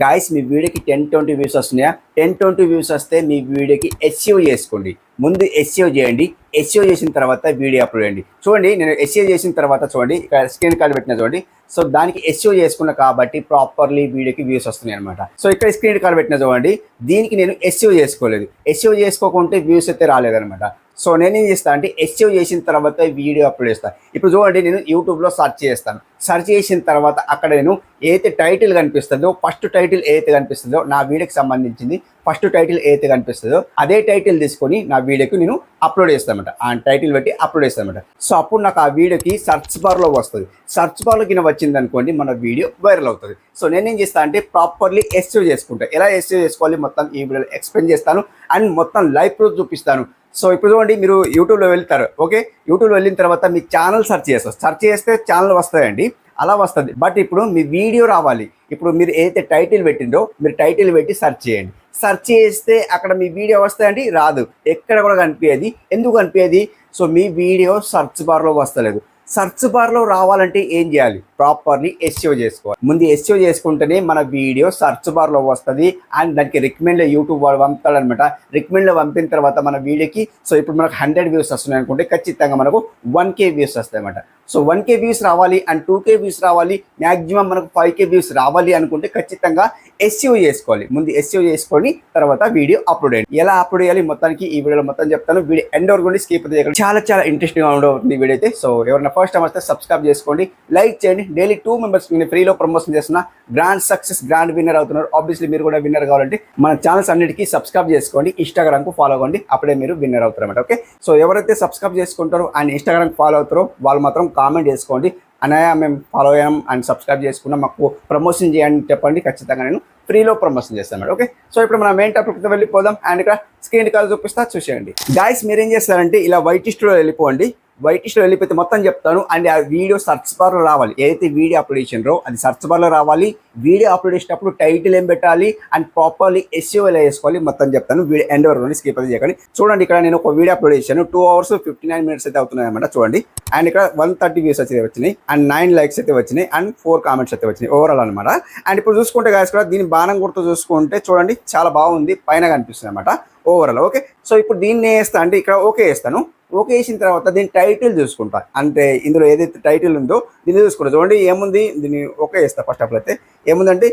Guys మీ వీడియోకి 10-20 views వస్తున్నాయా? 10-20 views వస్తే మీ వీడియోకి ఎస్ఈఓ చేసుకోండి. ముందు ఎస్ఈఓ చేయండి. ఎస్ఈఓ చేసిన తర్వాత వీడియో అప్లోడ్ చేయండి. చూడండి, నేను ఎస్ఈఓ చేసిన తర్వాత చూడండి, ఇక్కడ స్క్రీన్ కార్డ్ పెట్టిన చూడండి. సో దానికి ఎస్ఈఓ చేసుకున్నా కాబట్టి ప్రాపర్లీ వీడియోకి వ్యూస్ వస్తున్నాయి అనమాట. సో ఇక్కడ స్క్రీన్ కార్డ్ పెట్టిన చూడండి, దీనికి నేను ఎస్ఈఓ చేసుకోలేదు. ఎస్ఈఓ చేసుకోకుంటే వ్యూస్ అయితే రాలేదనమాట. సో నేనేం చేస్తాను అంటే ఎస్ఈఓ చేసిన తర్వాత వీడియో అప్లోడ్ చేస్తాను. ఇప్పుడు చూడండి, నేను యూట్యూబ్లో సెర్చ్ చేస్తాను. సెర్చ్ చేసిన తర్వాత అక్కడ నేను ఏదైతే టైటిల్ కనిపిస్తుందో, ఫస్ట్ టైటిల్ ఏదైతే కనిపిస్తుందో నా వీడియోకి సంబంధించింది ఫస్ట్ టైటిల్ ఏదైతే కనిపిస్తుందో అదే టైటిల్ తీసుకొని నా వీడియోకి నేను అప్లోడ్ చేస్తానమాట. ఆ టైటిల్ పెట్టి అప్లోడ్ చేస్తానమాట. సో అప్పుడు నాకు ఆ వీడియోకి సర్చ్ బార్లో వస్తుంది. సర్చ్ బార్లో కింద వచ్చింది అనుకోండి, మన వీడియో వైరల్ అవుతుంది. సో నేనేం చేస్తాను అంటే ప్రాపర్లీ ఎస్ఈఓ చేసుకుంటాను. ఎలా ఎస్ఈఓ చేసుకోవాలి మొత్తం ఈ వీడియోలో ఎక్స్ప్లెయిన్ చేస్తాను అండ్ మొత్తం లైవ్ ప్రూఫ్ చూపిస్తాను. సో ఇప్పుడు చూడండి, మీరు యూట్యూబ్లో వెళ్తారు. ఓకే, యూట్యూబ్లో వెళ్ళిన తర్వాత మీ ఛానల్ సెర్చ్ చేస్తారు. సెర్చ్ చేస్తే ఛానల్ వస్తాయండి, అలా వస్తుంది. బట్ ఇప్పుడు మీ వీడియో రావాలి. ఇప్పుడు మీరు ఏదైతే టైటిల్ పెట్టిండో మీరు టైటిల్ పెట్టి సెర్చ్ చేయండి. సెర్చ్ చేస్తే అక్కడ మీ వీడియో వస్తాయండి, రాదు. ఎక్కడ కూడా కనిపించేది. ఎందుకు కనిపించేది? సో మీ వీడియో సెర్చ్ బార్లో వస్తలేదు. సెర్చ్ బార్లో రావాలంటే ఏం చేయాలి? ప్రాపర్లీ ఎస్ఈఓ చేసుకోవాలి. ముందు ఎస్ఈఓ చేసుకుంటేనే మన వీడియో సెర్చ్ బార్లో వస్తుంది అండ్ దానికి రికమెండ్లో యూట్యూబ్ వాడు పంపుతాడనమాట. రికమెండ్లో పంపిన తర్వాత మన వీడియోకి సో ఇప్పుడు మనకు 100 వ్యూస్ వస్తున్నాయి అనుకుంటే ఖచ్చితంగా మనకు 1K వ్యూస్ వస్తాయి అన్నమాట. సో 1K వ్యూస్ రావాలి అండ్ 2K వ్యూస్ రావాలి, మ్యాక్సిమం మనకు 5K వ్యూస్ రావాలి అనుకుంటే ఖచ్చితంగా ఎస్ఈఓ చేసుకోవాలి. ముందు ఎస్ఈఓ చేసుకొని తర్వాత వీడియో అప్లోడ్ చేయండి. ఎలా అప్లోడ్ చేయాలి మొత్తానికి ఈ వీడియోలో మొత్తం చెప్తాను. వీడియో ఎండ్ వరకు కూడా స్కిప్ చేయకండి. చాలా ఇంట్రెస్టింగ్గా ఉండవుతుంది వీడియో అయితే. సో ఎవరైనా ఫస్ట్ టైం వస్తే సబ్స్క్రైబ్ చేసుకోండి, లైక్ చేయండి. డైలీ 2 మెంబర్స్ నేను ఫ్రీలో ప్రమోషన్ చేస్తున్నా. గ్రాండ్ సక్సెస్ గ్రాండ్ విన్నర్ అవుతున్నారు. ఆబ్వియస్లీ మీరు కూడా విన్నర్ కావాలంటే మన ఛానల్స్ అన్నిటికీ సబ్స్క్రైబ్ చేసుకోండి, ఇన్స్టాగ్రామ్కు ఫాలో అవ్వండి, అప్పుడే మీరు విన్నర్ అవుతారు అన్నమాట. ఓకే, సో ఎవరైతే సబ్స్క్రైబ్ చేసుకుంటారో అండ్ ఇన్స్టాగ్రామ్ ఫాలో అవుతారో వాళ్ళు మాత్రం కామెంట్ చేసుకోండి, అన్నయ్య మేము ఫాలో అయ్యాం అండ్ సబ్స్క్రైబ్ చేసుకున్నాం, మాకు ప్రమోషన్ చేయండి చెప్పండి. ఖచ్చితంగా నేను ఫ్రీలో ప్రమోషన్ చేస్తాను మేడం. ఓకే, సో ఇప్పుడు మనం మెయిన్ టాపిక్తో వెళ్ళిపోదాం అండ్ ఇక్కడ స్క్రీన్ కాల్ చూపిస్తా చూసేయండి. గాయ్స్ మీరేం చేస్తారంటే ఇలా వైట్ లిస్ట్లో వెళ్ళిపోండి. వైట్ లిస్ట్లో వెళ్ళిపోతే మొత్తం చెప్తాను అండ్ ఆ వీడియో సర్చ్ బార్లో రావాలి. ఏదైతే వీడియో అప్లోడ్ చేసినారో అది సర్చ్ బార్లో రావాలి. వీడియో అప్లోడ్ చేసేటప్పుడు టైటిల్ ఏం పెట్టాలి అండ్ ప్రాపర్లీ ఎస్ఈఓ ఎలా చేసుకోవాలి మొత్తం చెప్తాను. వీడియో ఎండ్ వరకు స్కిప్ అయితే చేయకండి. చూడండి, ఇక్కడ నేను ఒక వీడియో అప్లోడ్ చేశాను. 2 hours 59 minutes అయితే అవుతున్నాయి అనమాట. చూడండి, అండ్ ఇక్కడ 130 వ్యూస్ అయితే వచ్చినాయి అండ్ 9 likes అయితే వచ్చినాయి అండ్ 4 comments అయితే వచ్చినాయి ఓవరాల్ అనమాట. అండ్ ఇప్పుడు చూసుకుంటే గాయస్ కూడా దీని బాణం గుర్తు చూసుకుంటే చూడండి చాలా బాగుంది, పైన కనిపిస్తుంది అనమాట ఓవరాల్. ఓకే, సో ఇప్పుడు దీన్ని వేస్తా అంటే ఇక్కడ ఓకే వేస్తాను. ఓకే వేసిన తర్వాత దీని టైటిల్ చూసుకుంటా. అంటే ఇందులో ఏదైతే టైటిల్ ఉందో దీన్ని చూసుకుంటా. చూడండి ఏముంది, దీన్ని ఓకే వేస్తా. ఫస్ట్ ఆఫ్ ఆల్ అయితే ఏముందంటే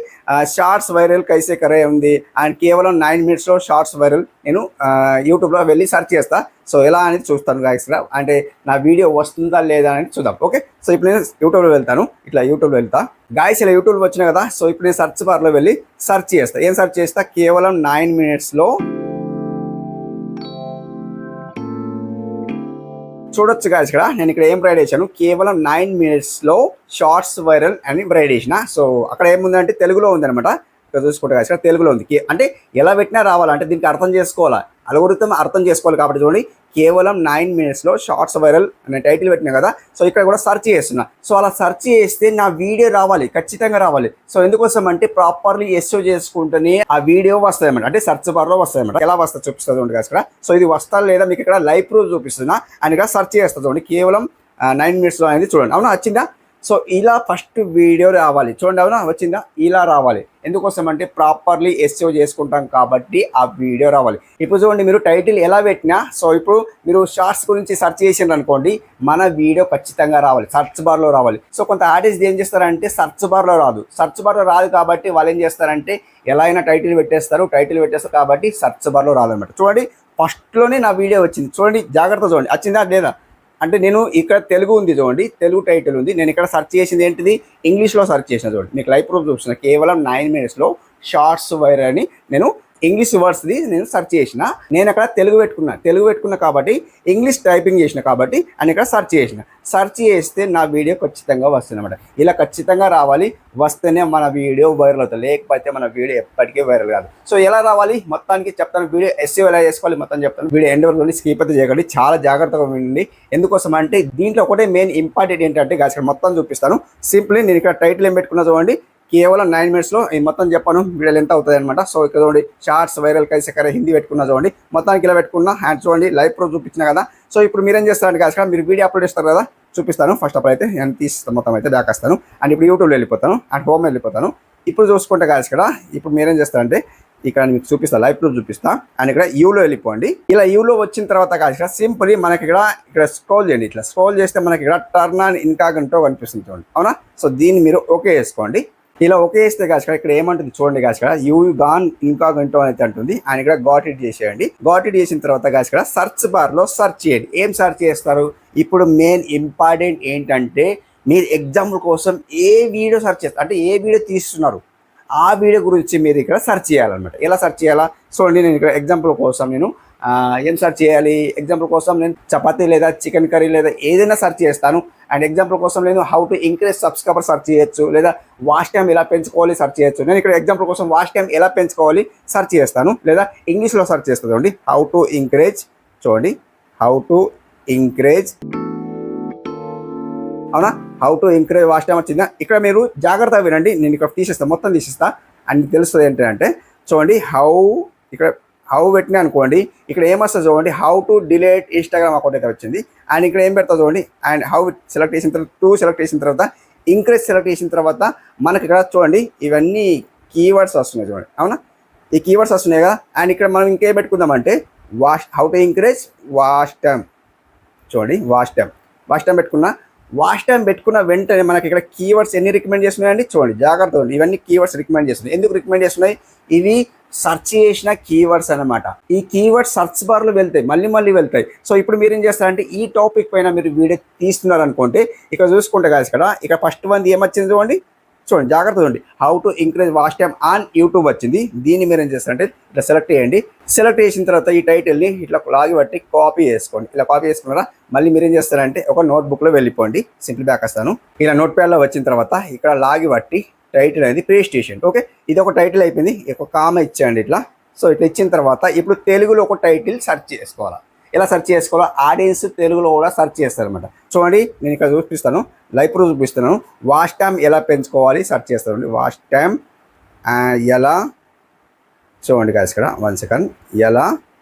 షార్ట్స్ వైరల్ కైసే కరే ఉంది అండ్ కేవలం 9 minutesలో షార్ట్స్ వైరల్. నేను యూట్యూబ్లో వెళ్ళి సెర్చ్ చేస్తా. సో ఎలా అనేది చూస్తాను గాయస్, అంటే నా వీడియో వస్తుందా లేదా అనేది చూద్దాం. ఓకే, సో ఇప్పుడు నేను యూట్యూబ్లో వెళ్తాను. ఇట్లా యూట్యూబ్లో వెళ్తా గాయస్. ఇలా యూట్యూబ్లో వచ్చినా కదా. సో ఇప్పుడు నేను సెర్చ్ బార్లో వెళ్ళి సెర్చ్ చేస్తా. ఏం సెర్చ్ చేస్తా? కేవలం 9 minutesలో చూడొచ్చు గాయస్. ఇక్కడ నేను ఇక్కడ ఏం రైడ్ చేశాను, కేవలం 9 minutesలో షార్ట్స్ వైరల్ అని రైడ్ చేసిన. సో అక్కడ ఏముందంటే తెలుగులో ఉందనమాట. ఇక్కడ చూసుకుంటే గాయస్ ఇక్కడ తెలుగులో ఉంది. అంటే ఎలా పెట్టినా రావాలంటే దీనికి అర్థం చేసుకోవాలా, అల్గోరిథం అర్థం చేసుకోవాలి. కాబట్టి చూడండి, కేవలం 9 minutesలో షార్ట్స్ వైరల్ అనే టైటిల్ పెట్టినా కదా. సో ఇక్కడ కూడా సెర్చ్ చేస్తున్నా. సో అలా సెర్చ్ చేస్తే నా వీడియో రావాలి, ఖచ్చితంగా రావాలి. సో ఎందుకోసం అంటే ప్రాపర్లీ ఎస్ఈఓ చేసుకుంటేనే ఆ వీడియో వస్తుంది అన్నమాట. అంటే సెర్చ్ బార్లో వస్తుంది అన్నమాట. ఎలా వస్తా చూపిస్తుంది ఉంటుంది ఇక్కడ. సో ఇది వస్తా లేదా మీకు ఇక్కడ లైవ్ ప్రూఫ్ చూపిస్తున్నా అండ్ ఇక్కడ సెర్చ్ చేస్తా. చూడండి కేవలం 9 minutesలో అనేది చూడండి. అవునా, వచ్చిందా? సో ఇలా ఫస్ట్ వీడియో రావాలి. చూడండి, అవునా వచ్చిందా? ఇలా రావాలి. ఎందుకోసం అంటే ప్రాపర్లీ ఎస్ఈఓ చేసుకుంటాం కాబట్టి ఆ వీడియో రావాలి. ఇప్పుడు చూడండి, మీరు టైటిల్ ఎలా పెట్టినా సో ఇప్పుడు మీరు షార్ట్స్ గురించి సెర్చ్ చేసిండ్రు అనుకోండి, మన వీడియో ఖచ్చితంగా రావాలి, సెర్చ్ బార్లో రావాలి. సో కొంత ఆర్టిస్ట్ ఏం చేస్తారంటే సెర్చ్ బార్లో రాదు. సెర్చ్ బార్లో రాదు కాబట్టి వాళ్ళు ఏం చేస్తారంటే ఎలా అయినా టైటిల్ పెట్టేస్తారు. టైటిల్ పెట్టేస్తారు కాబట్టి సెర్చ్ బార్లో రాదనమాట. చూడండి, ఫస్ట్లోనే నా వీడియో వచ్చింది. చూడండి, జాగ్రత్త చూడండి, వచ్చిందా లేదా అంటే నేను ఇక్కడ తెలుగు ఉంది చూడండి, తెలుగు టైటిల్ ఉంది. నేను ఇక్కడ సెర్చ్ చేసింది ఏంటిది? ఇంగ్లీష్లో సెర్చ్ చేసిన. చూడండి, మీకు లైవ్ ప్రూఫ్ చూపిస్తున్నా. కేవలం 9 minutesలో షార్ట్స్ వైరల్ అని నేను ఇంగ్లీష్ వర్డ్స్ది నేను సెర్చ్ చేసిన. నేను అక్కడ తెలుగు పెట్టుకున్నా కాబట్టి ఇంగ్లీష్ టైపింగ్ చేసిన కాబట్టి అని ఇక్కడ సెర్చ్ చేసిన. సెర్చ్ చేస్తే నా వీడియో ఖచ్చితంగా వస్తుంది అన్నమాట. ఇలా ఖచ్చితంగా రావాలి, వస్తేనే మన వీడియో వైరల్ అవుతుంది, లేకపోతే మన వీడియో ఎప్పటికీ వైరల్ కాదు. సో ఎలా రావాలి మొత్తానికి చెప్తాను. వీడియో ఎస్ఈఓ ఎలా చేసుకోవాలి మొత్తం చెప్తాను. వీడియో ఎండ్ వరకు స్కిప్ అయితే చేయకండి, చాలా జాగ్రత్తగా వినండి. ఎందుకోసం అంటే దీంట్లో ఒకటే మెయిన్ ఇంపార్టెంట్ ఏంటంటే గాయస్ ఇక్కడ మొత్తం చూపిస్తాను. సింప్లీ నేను ఇక్కడ టైటిల్ ఏం పెట్టుకున్నా చూడండి, కేవలం 9 minutesలో ఈ మొత్తం చెప్పాను వీడియోలు ఎంత అవుతుంది అనమాట. సో ఇక్కడ చూడండి, షార్ట్స్ వైరల్ కైసే కరే హిందీ పెట్టుకున్నా చూడండి, మొత్తానికి ఇలా పెట్టుకున్నా. హ్యాండ్ చూడండి, లైవ్ ప్రూఫ్ చూపించిన కదా. సో ఇప్పుడు మీరేం చేస్తారంటే గాయస్ మీరు వీడియో అప్లోడ్ చేస్తారు కదా, చూపిస్తాను. ఫస్ట్ ఆఫ్ ఆల్ అయితే నేను తీస్తాను, మొత్తం అయితే బ్యాక్ వస్తాను అండ్ ఇప్పుడు యూట్యూబ్లో వెళ్ళిపోతాను అండ్ హోమ్ వెళ్ళిపోతాను. ఇప్పుడు చూసుకుంటే కాదు ఇక్కడ ఇప్పుడు మీరేం చేస్తారంటే ఇక్కడ మీకు చూపిస్తా, లైవ్ ప్రూఫ్ చూపిస్తా. అండ్ ఇక్కడ యూలో వెళ్ళిపోండి. ఇలా యూలో వచ్చిన తర్వాత కాదు ఇక్కడ సింపుల్ మనకి ఇక్కడ స్క్రోల్ చేయండి. ఇట్లా స్క్రోల్ చేస్తే మనకి ఇక్కడ టర్న్ ఆన్ ఇన్కాగ్నిటో కనిపిస్తుంది చూడండి, అవునా? సో దీన్ని మీరు ఓకే చేసుకోండి. ఇలా ఓకే చేస్తే కాదు ఇక్కడ ఏమంటుంది చూడండి కాదు ఇక్కడ యూ గాన్ ఇన్కాగ్నిటో అనేది అంటుంది. అండ్ ఇక్కడ గాట్ ఇట్ చేసేయండి. గాట్ ఇట్ చేసిన తర్వాత కాదు ఇక్కడ సర్చ్ బార్ లో సర్చ్ చేయండి. ఏం సర్చ్ చేస్తారు? ఇప్పుడు మెయిన్ ఇంపార్టెంట్ ఏంటంటే మీరు ఎగ్జాంపుల్ కోసం ఏ వీడియో సర్చ్ చేస్తారు అంటే ఏ వీడియో తీస్తున్నారు ఆ వీడియో గురించి మీరు ఇక్కడ సెర్చ్ చేయాలన్నమాట. ఎలా సెర్చ్ చేయాలా? సో నేను ఇక్కడ ఎగ్జాంపుల్ కోసం నేను ఏం సెర్చ్ చేయాలి? ఎగ్జాంపుల్ కోసం నేను చపాతీ లేదా చికెన్ కర్రీ లేదా ఏదైనా సెర్చ్ చేస్తాను. అండ్ ఎగ్జాంపుల్ కోసం నేను how to increase subscriber search చేయొచ్చు, లేదా వాచ్ టైం ఎలా పెంచుకోవాలి సెర్చ్ చేయొచ్చు. నేను ఇక్కడ ఎగ్జాంపుల్ కోసం వాచ్ టైం ఎలా పెంచుకోవాలి సెర్చ్ చేస్తాను, లేదా ఇంగ్లీష్లో సెర్చ్ చేస్తాను. చూడండి హౌ టు ఇంక్రీజ్, చూడండి హౌ టు ఇంక్రీజ్, అవునా? How to increase watch time వచ్చిందా? ఇక్కడ మీరు జాగ్రత్తగా వినండి, నేను ఇక్కడ తీసేస్తాను, మొత్తం తీసేస్తా. అండ్ తెలుస్తుంది ఏంటంటే చూడండి ఇక్కడ హౌ పెట్టినా అనుకోండి, ఇక్కడ ఏమొస్తుంది చూడండి how to delete Instagram account అయితే వచ్చింది. అండ్ ఇక్కడ ఏం పెడతా చూడండి, అండ్ హౌ సెలెక్ట్ చేసిన తర్వాత సెలెక్ట్ చేసిన తర్వాత ఇంక్రీజ్ సెలెక్ట్ చేసిన తర్వాత మనకి ఇక్కడ చూడండి ఇవన్నీ కీవర్డ్స్ వస్తున్నాయి చూడండి, అవునా? ఈ కీవర్డ్స్ వస్తున్నాయి కదా. అండ్ ఇక్కడ మనం ఇంకేం పెట్టుకుందామంటే how to increase watch time, చూడండి వాచ్ టైం పెట్టుకున్నా. వాచ్ టైం పెట్టుకున్న వెంటనే మనకి ఇక్కడ కీవర్డ్స్ ఎన్ని రికమెండ్ చేస్తున్నాయండి చూడండి, జాగ్రత్త ఉంది. ఇవన్నీ కీవర్డ్స్ రికమెండ్ చేస్తున్నాయి. ఎందుకు రికమెండ్ చేస్తున్నాయి? ఇవి సెర్చ్ చేసిన కీవర్డ్స్ అనమాట. ఈ కీవర్డ్స్ సెర్చ్ బార్లో వెళ్తాయి, మళ్ళీ వెళ్తాయి. సో ఇప్పుడు మీరు ఏం చేస్తారంటే ఈ టాపిక్ పైన మీరు వీడియో తీస్తున్నారు అనుకుంటే ఇక్కడ చూసుకుంటే కదా ఇక్కడ ఫస్ట్ వన్ ఏమొచ్చింది చూడండి, జాగ్రత్త చూడండి how to increase watch time on YouTube వచ్చింది. దీన్ని మీరు ఏం చేస్తారంటే ఇట్లా సెలెక్ట్ చేయండి. సెలెక్ట్ చేసిన తర్వాత ఈ టైటిల్ని ఇట్లా లాగి బట్టి కాపీ చేసుకోండి. ఇలా కాపీ చేసుకున్నారా మళ్ళీ మీరు ఏం చేస్తారంటే ఒక నోట్బుక్లో వెళ్ళిపోండి. సింపుల్ బ్యాక్ వస్తాను. ఇలా నోట్ ప్యాడ్లో వచ్చిన తర్వాత ఇక్కడ లాగి బట్టి టైటిల్ అనేది పేస్ట్ చేయండి. ఓకే, ఇది ఒక టైటిల్ అయిపోయింది. ఒక కామ ఇచ్చేయండి ఇట్లా. సో ఇట్లా ఇచ్చిన తర్వాత ఇప్పుడు తెలుగులో ఒక టైటిల్ సెర్చ్ చేసుకోవాలా. ఎలా సెర్చ్ చేసుకోవాలో ఆడియన్స్ తెలుగులో కూడా సెర్చ్ చేస్తారనమాట. చూడండి నేను ఇక్కడ చూపిస్తాను, లైవ్ ప్రూఫ్ చూపిస్తున్నాను. వాచ్ టైం ఎలా పెంచుకోవాలి సెర్చ్ చేస్తారండి. వాచ్ టైం ఎలా, చూడండి కాదు ఇక్కడ 1 సెకండ్, ఎలా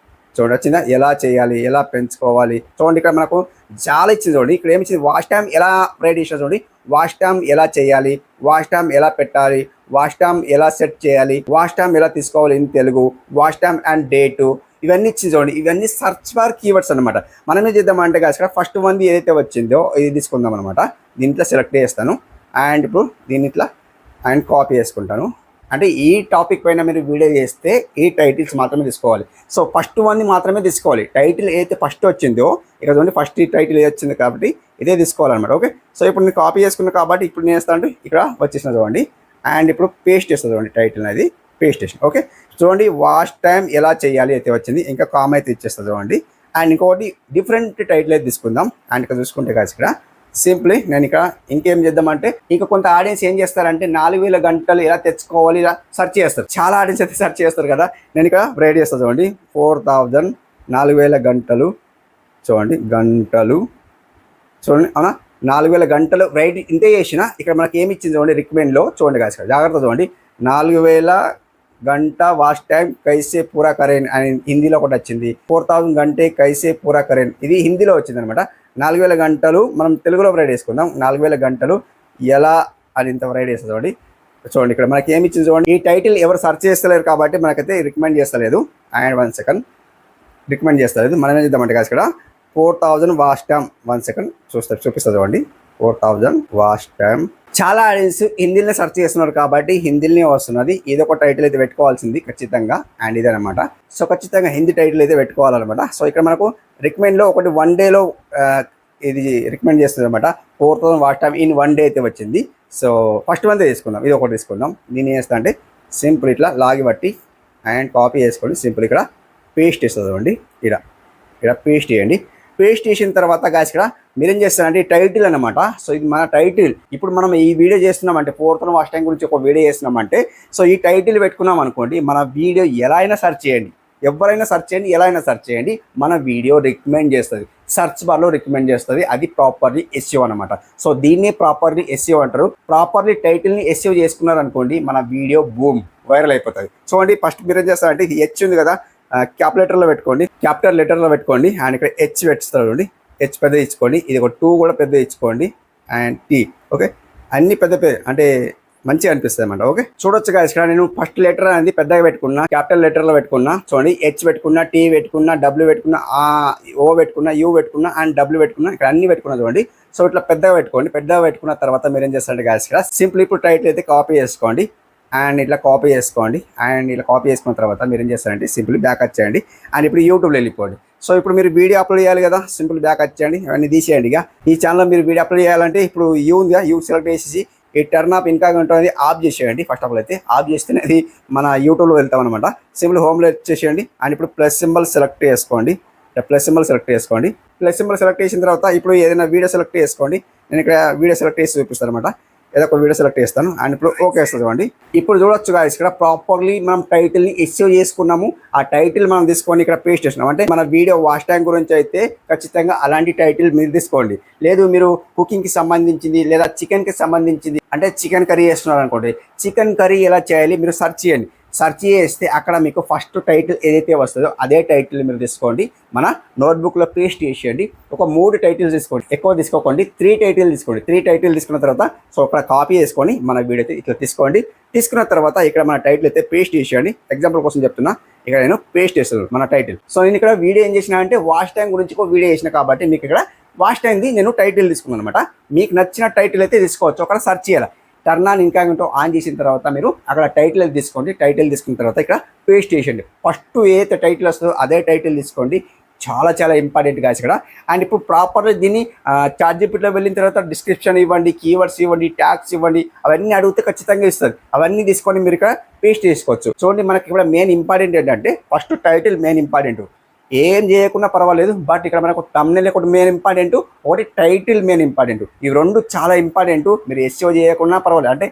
చూడండి వచ్చిందా, ఎలా చేయాలి, ఎలా పెంచుకోవాలి. చూడండి ఇక్కడ మనకు చాలా ఇచ్చింది. చూడండి ఇక్కడ ఏమి ఇచ్చింది, వాచ్ టైం ఎలా రైట్ చేసిన చూడండి, వాచ్ టైం ఎలా చేయాలి, వాచ్ టైం ఎలా పెట్టాలి, వాచ్ టైం ఎలా సెట్ చేయాలి, వాచ్ టైం ఎలా తీసుకోవాలి in Telugu, watch time and date, ఇవన్నీ ఇచ్చింది చూడండి. ఇవన్నీ సర్చ్ బార్ కీవర్డ్స్ అనమాట. మనం ఏం చేద్దామంటే కాదు ఫస్ట్ వన్ ఏదైతే వచ్చిందో ఇది తీసుకుందాం అనమాట. దీంట్లో సెలెక్ట్ చేస్తాను అండ్ ఇప్పుడు దీన్ని ఇట్లా అండ్ కాపీ చేసుకుంటాను. అంటే ఈ టాపిక్ పైన మీరు వీడియో చేస్తే ఈ టైటిల్స్ మాత్రమే తీసుకోవాలి. సో ఫస్ట్ వన్ మాత్రమే తీసుకోవాలి. టైటిల్ ఏదైతే ఫస్ట్ వచ్చిందో ఇక్కడ చూడండి, ఫస్ట్ ఈ టైటిల్ ఏది వచ్చింది కాబట్టి ఇదే తీసుకోవాలన్నమాట. ఓకే, సో ఇప్పుడు నేను కాపీ చేసుకున్నాను కాబట్టి ఇప్పుడు నేను చేస్తాను అంటే ఇక్కడ వచ్చేసిన చూడండి. అండ్ ఇప్పుడు పేస్ట్ చేస్తుంది చూడండి, టైటిల్ అనేది పేస్ట్ చేసిన. ఓకే, చూడండి వాచ్ టైం ఎలా చేయాలి అయితే వచ్చింది. ఇంకా కామ్ అయితే ఇచ్చేస్తుంది చూడండి. అండ్ ఇంకొకటి డిఫరెంట్ టైటిల్ అయితే తీసుకుందాం. అండ్ ఇక్కడ చూసుకుంటే కాదు ఇక్కడ సింప్లీ నేను ఇక్కడ ఇంకేం చేద్దామంటే ఇంకా కొంత ఆడియన్స్ ఏం చేస్తారంటే 4000 గంటలు ఎలా తెచ్చుకోవాలి ఇలా సెర్చ్ చేస్తారు. చాలా ఆడియన్స్ అయితే సెర్చ్ చేస్తారు కదా. నేను ఇక్కడ రైట్ చేస్తాను చూడండి 4000 4000 గంటలు, చూడండి గంటలు, చూడండి అవునా 4000 గంటలు రైట్ ఇంతే చేసిన. ఇక్కడ మనకి ఏమి ఇచ్చింది చూడండి రికమెండ్లో, చూడండి కాదు జాగ్రత్త చూడండి 4000 గంట వాచ్ టైం కైసే పూరా కరేన్ అని హిందీలో ఒకటి వచ్చింది. 4000 గంటే కైసే పూరా కరేన్ ఇది హిందీలో వచ్చింది అనమాట. 4000 గంటలు మనం తెలుగులో రైడ్ చేసుకుందాం. 4000 గంటలు ఎలా అని ఇంత రైడ్ చేస్తుంది చూడండి. చూడండి ఇక్కడ మనకి ఏమి ఇచ్చింది చూడండి. ఈ టైటిల్ ఎవరు సెర్చ్ చేస్తలేరు కాబట్టి మనకైతే రికమెండ్ చేస్తలేదు. అండ్ 1 సెకండ్ రికమెండ్ చేస్తలేదు. మనం ఏం చేద్దామంటే కాదు ఇక్కడ 4000 వాచ్ టైం 1 సెకండ్ చూపిస్తుంది చూడండి 4000 వాచ్ టైం. చాలా ఆడియన్స్ హిందీలోనే సెర్చ్ చేస్తున్నారు కాబట్టి హిందీలోనే వస్తున్నది. ఇది ఒక టైటిల్ అయితే పెట్టుకోవాల్సింది ఖచ్చితంగా. అండ్ ఇదనమాట. సో ఖచ్చితంగా హిందీ టైటిల్ అయితే పెట్టుకోవాలన్నమాట. సో ఇక్కడ మనకు రికమెండ్లో ఒకటి 1 డేలో ఇది రికమెండ్ చేస్తుంది అనమాట. 4000 వాచ్ టైం ఇన్ 1 డే అయితే వచ్చింది. సో ఫస్ట్ వన్ తీసుకుందాం, ఇది ఒకటి తీసుకుందాం. నేను ఏం చేస్తా అంటే సింపుల్ ఇట్లా లాగి బట్టి అండ్ కాపీ చేసుకొని సింపుల్ ఇక్కడ పేస్ట్ చేస్తుంది అండి. ఇక్కడ పేస్ట్ చేయండి. పేస్ట్ చేసిన తర్వాత గాయస్ ఇక్కడ మీరేం చేస్తారంటే ఈ టైటిల్ అనమాట. సో ఇది మన టైటిల్. ఇప్పుడు మనం ఈ వీడియో చేస్తున్నామంటే 4000 వాచ్ టైం గురించి ఒక వీడియో చేస్తున్నామంటే సో ఈ టైటిల్ పెట్టుకున్నాం అనుకోండి, మన వీడియో ఎలా అయినా సెర్చ్ చేయండి, ఎవరైనా సెర్చ్ చేయండి, ఎలా అయినా సెర్చ్ చేయండి, మన వీడియో రికమెండ్ చేస్తుంది, సెర్చ్ బార్లో రికమెండ్ చేస్తుంది. అది ప్రాపర్లీ ఎస్ఈఓ అనమాట. సో దీన్నే ప్రాపర్లీ ఎస్ఈఓ అంటారు. ప్రాపర్లీ టైటిల్ని ఎస్ఈఓ చేసుకున్నారు అనుకోండి, మన వీడియో బూమ్ వైరల్ అయిపోతుంది. సో అండి ఫస్ట్ మీరు ఏం చేస్తారంటే ఇది హెచ్ ఉంది కదా, క్యాపిటల్ లెటర్లో పెట్టుకోండి. అండ్ ఇక్కడ హెచ్ పెట్టుకోండి, హెచ్ పెద్ద ఇచ్చుకోండి. ఇది ఒక 2 కూడా పెద్ద ఇచ్చుకోండి. And tea. ఓకే, అన్ని పెద్ద అంటే మంచిగా అనిపిస్తుంది అన్నమాట. ఓకే, చూడొచ్చు గాయస్. ఇక్కడ నేను ఫస్ట్ లెటర్ అనేది పెద్దగా పెట్టుకున్నా, క్యాపిటల్ లెటర్ లో పెట్టుకున్నా. చూడండి, హెచ్ పెట్టుకున్నా, టీ పెట్టుకున్నా, డబ్ల్యూ పెట్టుకున్నా, ఓ పెట్టుకున్నా, యూ పెట్టుకున్నా అండ్ డబ్ల్యూ పెట్టుకున్నా. ఇక్కడ అన్ని పెట్టుకున్నా చూడండి. సో ఇట్లా పెద్దగా పెట్టుకోండి. పెద్దగా పెట్టుకున్న తర్వాత మీరు ఏం చేస్తారంటే గాయస్, ఇక్కడ సింపుల్ ఇప్పుడు టైటిల్ అయితే కాపీ చేసుకోండి అండ్ ఇట్లా కాపీ చేసుకోండి. అండ్ ఇట్లా కాపీ చేసుకున్న తర్వాత మీరు ఏం చేస్తారంటే సింపుల్ బ్యాక్ వచ్చేయండి అండ్ ఇప్పుడు యూట్యూబ్లో వెళ్ళిపోండి. సో ఇప్పుడు మీరు వీడియో అప్లోడ్ చేయాలి కదా, సింపుల్ బ్యాక్ వచ్చేయండి, అవన్నీ తీసేయండి. ఇక ఈ ఛానల్లో మీరు వీడియో అప్లోడ్ చేయాలంటే ఇప్పుడు యూ ఉందిగా, యూ సెలెక్ట్ చేసేసి ఈ టర్న్ ఆఫ్ ఇన్కాగ్నిటో అనేది ఆఫ్ చేసేయండి. ఫస్ట్ ఆఫ్ ఆల్ అయితే ఆఫ్ చేస్తేనే అది మన యూట్యూబ్లో వెళ్తాం అనమాట. సింపుల్ హోమ్లో వచ్చేసేయండి అండ్ ఇప్పుడు ప్లస్ సింబల్ సెలెక్ట్ చేసుకోండి. ప్లస్ సింబల్ సెలెక్ట్ చేసుకోండి. ప్లస్ సింబల్ సెలెక్ట్ చేసిన తర్వాత ఇప్పుడు ఏదైనా వీడియో సెలెక్ట్ చేసుకోండి. నేను ఇక్కడ వీడియో సెలెక్ట్ చేసి చూపిస్తాను అనమాట. ఏదో ఒక వీడియో సెలెక్ట్ చేస్తాను అండ్ ఇప్పుడు ఓకే వస్తుంది చూడండి. ఇప్పుడు చూడొచ్చు గాయస్, ఇక్కడ ప్రాపర్లీ మనం టైటిల్ని ఎస్ఈఓ చేసుకున్నాము. ఆ టైటిల్ మనం తీసుకొని ఇక్కడ పేస్ట్ చేసినాం. అంటే మన వీడియో వాచ్ టైం గురించి అయితే ఖచ్చితంగా అలాంటి టైటిల్ మీరు తీసుకోండి. లేదు మీరు కుకింగ్కి సంబంధించింది లేదా చికెన్కి సంబంధించింది, అంటే చికెన్ కర్రీ చేస్తున్నారు అనుకోండి, చికెన్ కర్రీ ఎలా చేయాలి మీరు సెర్చ్ చేయండి. సెర్చ్ చేస్తే అక్కడ మీకు ఫస్ట్ టైటిల్ ఏదైతే వస్తుందో అదే టైటిల్ మీరు తీసుకోండి. మన నోట్బుక్లో పేస్ట్ చేసేయండి. ఒక 3 టైటిల్స్ తీసుకోండి, ఎక్కువ తీసుకోకండి. 3 టైటిల్ తీసుకోండి. 3 టైటిల్ తీసుకున్న తర్వాత సో ఇక్కడ కాపీ చేసుకొని మన వీడియో అయితే ఇట్లా తీసుకోండి. తీసుకున్న తర్వాత ఇక్కడ మన టైటిల్ అయితే పేస్ట్ చేసేయండి. ఎగ్జాంపుల్ కోసం చెప్తున్నా, ఇక్కడ నేను పేస్ట్ చేస్తాను మన టైటిల్. సో నేను ఇక్కడ వీడియో ఏం చేసిన అంటే వాచ్ టైం గురించి ఒక వీడియో చేసిన కాబట్టి మీకు ఇక్కడ వాచ్ టైంది నేను టైటిల్ తీసుకున్నాను అనమాట. మీకు నచ్చిన టైటిల్ అయితే తీసుకోవచ్చు. అక్కడ సెర్చ్ చేయాలి. టర్న్ ఆన్ ఇన్కాగ్నిటో ఆన్ చేసిన తర్వాత మీరు అక్కడ టైటిల్ తీసుకోండి. టైటిల్ తీసుకున్న తర్వాత ఇక్కడ పేస్ట్ చేయండి. ఫస్ట్ ఏదైతే టైటిల్ వస్తుందో అదే టైటిల్ తీసుకోండి. చాలా చాలా ఇంపార్టెంట్ గాయస్ ఇక్కడ. అండ్ ఇప్పుడు ప్రాపర్గా దీన్ని చాట్‌జీపీటీలో వెళ్ళిన తర్వాత డిస్క్రిప్షన్ ఇవ్వండి, కీవర్డ్స్ ఇవ్వండి, ట్యాగ్స్ ఇవ్వండి, అవన్నీ అడిగితే ఖచ్చితంగా ఇస్తుంది. అవన్నీ తీసుకొని మీరు ఇక్కడ పేస్ట్ చేసుకోవచ్చు. చూడండి, మనకి ఇక్కడ మెయిన్ ఇంపార్టెంట్ ఏంటంటే ఫస్ట్ టైటిల్ మెయిన్ ఇంపార్టెంట్. ఏం చేయకుండా పర్వాలేదు, బట్ ఇక్కడ మనకు థంబ్నెయిల్ ఒకటి మెయిన్ ఇంపార్టెంట్, ఒకటి టైటిల్ మెయిన్ ఇంపార్టెంట్. ఇవి 2 చాలా ఇంపార్టెంట్. మీరు ఎస్ఈఓ చేయకుండా పర్వాలేదు, అంటే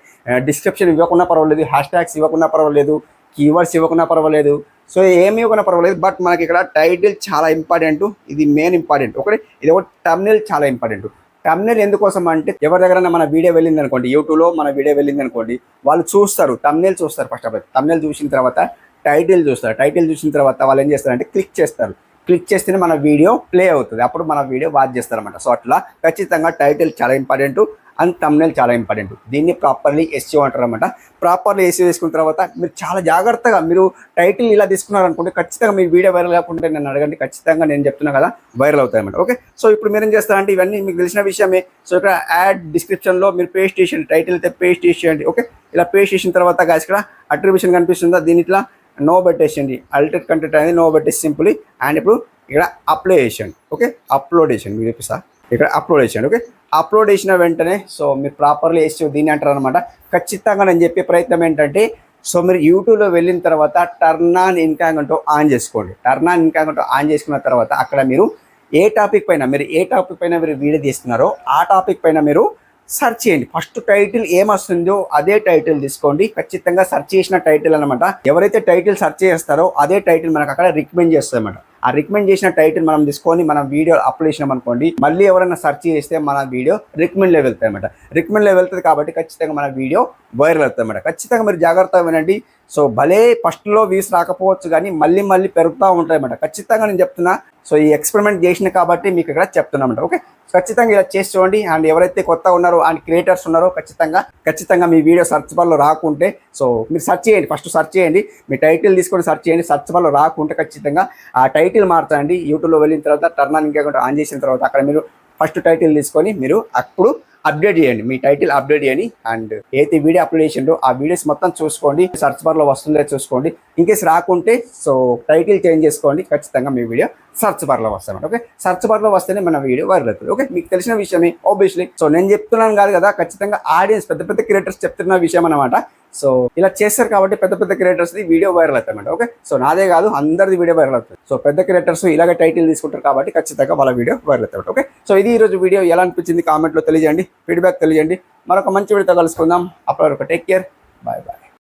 డిస్క్రిప్షన్ ఇవ్వకుండా పర్వాలేదు, హ్యాష్ ట్యాగ్స్ ఇవ్వకుండా పర్వాలేదు, కీవర్డ్స్ ఇవ్వకుండా పర్వాలేదు, సో ఏమి ఇవ్వకుండా పర్వాలేదు. బట్ మనకి ఇక్కడ టైటిల్ చాలా ఇంపార్టెంట్, ఇది మెయిన్ ఇంపార్టెంట్. ఒకటి ఇది ఒకటి థంబ్నెయిల్ చాలా ఇంపార్టెంట్. థంబ్నెయిల్ ఎందుకోసం అంటే ఎవరి దగ్గర మన వీడియో వెళ్ళింది అనుకోండి, యూట్యూబ్లో మన వీడియో వెళ్ళింది అనుకోండి, వాళ్ళు చూస్తారు, థంబ్నెయిల్ చూస్తారు. ఫస్ట్ ఆఫ్ ఆల్ థంబ్నెయిల్ చూసిన తర్వాత టైటిల్ చూస్తారు. టైటిల్ చూసిన తర్వాత వాళ్ళు ఏం చేస్తారంటే క్లిక్ చేస్తారు. క్లిక్ చేస్తేనే మన వీడియో ప్లే అవుతుంది, అప్పుడు మన వీడియో వాచ్ చేస్తారన్నమాట. సో అట్లా ఖచ్చితంగా టైటిల్ చాలా ఇంపార్టెంట్ అండ్ థంబ్నెయిల్ చాలా ఇంపార్టెంట్. దీన్ని ప్రాపర్లీ ఎస్ఈఓ అంటారు అనమాట. ప్రాపర్లీ ఎస్ఈఓ చేసుకున్న తర్వాత మీరు చాలా జాగ్రత్తగా మీరు టైటిల్ ఇలా తీసుకున్నారనుకుంటే ఖచ్చితంగా మీ వీడియో వైరల్ కాకుండా నన్ను అడగండి, ఖచ్చితంగా నేను చెప్తున్నా కదా వైరల్ అవుతాయి అన్నమాట. ఓకే, సో ఇప్పుడు మీరు ఏం చేస్తారంటే ఇవన్నీ మీకు తెలిసిన విషయమే. సో ఇక్కడ యాడ్ డిస్క్రిప్షన్లో మీరు పేస్ట్ చేసేయండి, టైటిల్ అయితే పేస్ట్ చేసేయండి. ఓకే, ఇలా పేస్ట్ చేసిన తర్వాత గాయస్ ఇక్కడ అట్రిబ్యూషన్ కనిపిస్తుందా, దీని ఇట్లా నో పెట్టేసేయండి. అల్టెడ్ కంటెంట్ అనేది నో పెట్టేసి సింపుల్లీ. అండ్ ఇప్పుడు ఇక్కడ అప్లోడ్ చేసేయండి. ఓకే, అప్లోడ్ చేసేయండి, మీకు చూపిస్తా. ఇక్కడ అప్లోడ్ చేసేయండి. ఓకే, అప్లోడ్ చేసిన వెంటనే సో మీరు ప్రాపర్లీ వేసి దీన్ని అంటారు అనమాట. ఖచ్చితంగా నేను చెప్పే ప్రయత్నం ఏంటంటే సో మీరు యూట్యూబ్లో వెళ్ళిన తర్వాత టర్న్ ఆన్ ఇన్కాగ్నిటో ఆన్ చేసుకోండి. టర్న్ ఆన్ ఇన్కాగ్నిటో ఆన్ చేసుకున్న తర్వాత అక్కడ మీరు ఏ టాపిక్ పైన మీరు వీడియో తీస్తున్నారో ఆ టాపిక్ పైన మీరు సెర్చ్ చేయండి. ఫస్ట్ టైటిల్ ఏమొస్తుందో అదే టైటిల్ తీసుకోండి. ఖచ్చితంగా సెర్చ్ చేసిన టైటిల్ అనమాట. ఎవరైతే టైటిల్ సెర్చ్ చేస్తారో అదే టైటిల్ మనకు అక్కడ రికమెండ్ చేస్తుంది అనమాట. ఆ రికమెండ్ చేసిన టైటిల్ మనం తీసుకొని మనం వీడియో అప్లోడ్ చేసినాం అనుకోండి, మళ్ళీ ఎవరైనా సెర్చ్ చేస్తే మన వీడియో రికమెండ్లో వెళ్తాయి అనమాట. రికమెండ్లో వెళ్తుంది కాబట్టి ఖచ్చితంగా మన వీడియో వైరల్ అవుతుంది అనమాట. ఖచ్చితంగా మీరు జాగ్రత్తగా వినండి. సో భలే ఫస్ట్లో వ్యూస్ రాకపోవచ్చు కానీ మళ్ళీ మళ్ళీ పెరుగుతూ ఉంటాయి అన్నమాట. ఖచ్చితంగా నేను చెప్తున్నా. సో ఈ ఎక్స్పెరిమెంట్ చేసిన కాబట్టి మీకు ఇక్కడ చెప్తున్నామంట. ఓకే, ఖచ్చితంగా ఇలా చేసి చూడండి. అండ్ ఎవరైతే కొత్తగా ఉన్నారో అండ్ క్రియేటర్స్ ఉన్నారో ఖచ్చితంగా మీ వీడియో సర్చ్ బార్లో రాకుంటే సో మీరు సెర్చ్ చేయండి. ఫస్ట్ సెర్చ్ చేయండి, మీ టైటిల్ తీసుకొని సెర్చ్ చేయండి. సర్చ్ బార్లో రాకుంటే ఖచ్చితంగా ఆ టైటిల్ మార్చండి. యూట్యూబ్లో వెళ్ళిన తర్వాత టర్న్ ఆన్ ఇన్కాగ్నిటో ఆన్ చేసిన తర్వాత అక్కడ మీరు ఫస్ట్ టైటిల్ తీసుకొని మీరు అప్పుడు అప్డేట్ చేయండి, మీ టైటిల్ అప్డేట్ చేయండి. అండ్ ఏదైతే వీడియో అప్లోడ్ చేసిండో ఆ వీడియోస్ మొత్తం చూసుకోండి, సర్చ్ బార్లో వస్తుందో చూసుకోండి. ఇన్కేస్ రాకుంటే సో టైటిల్ చేంజ్ చేసుకోండి, ఖచ్చితంగా మీ వీడియో సర్చ్ బార్లో వస్తాను. ఓకే, సర్చ్ బార్లో వస్తేనే మన వీడియో వైరల్ అవుతుంది. ఓకే, మీకు తెలిసిన విషయమే ఆబ్వియస్లీ. సో నేను చెప్తున్నాను కాదు కదా, ఖచ్చితంగా ఆడియన్స్ పెద్ద పెద్ద క్రియేటర్స్ చెప్తున్న విషయం అనమాట. సో ఇలా చేస్తారు కాబట్టి పెద్ద పెద్ద క్రియేటర్స్ది వీడియో వైరల్ అవుతాయి. ఓకే, సో నాదే కాదు అందరిది వీడియో వైరల్ అవుతుంది. సో పెద్ద క్రియేటర్స్ ఇలాగే టైటిల్ తీసుకుంటారు కాబట్టి ఖచ్చితంగా వాళ్ళ వీడియో వైరల్ అవుతాయి. ఓకే, సో ఇది ఈరోజు వీడియో ఎలా అనిపించింది కామెంట్లో తెలియజేయండి, ఫీడ్బ్యాక్ తెలియజేయండి. మరొక మంచి వీడియోతో కలుసుకుందాం. అప్పటి వరకు టేక్ కేర్, బాయ్ బాయ్.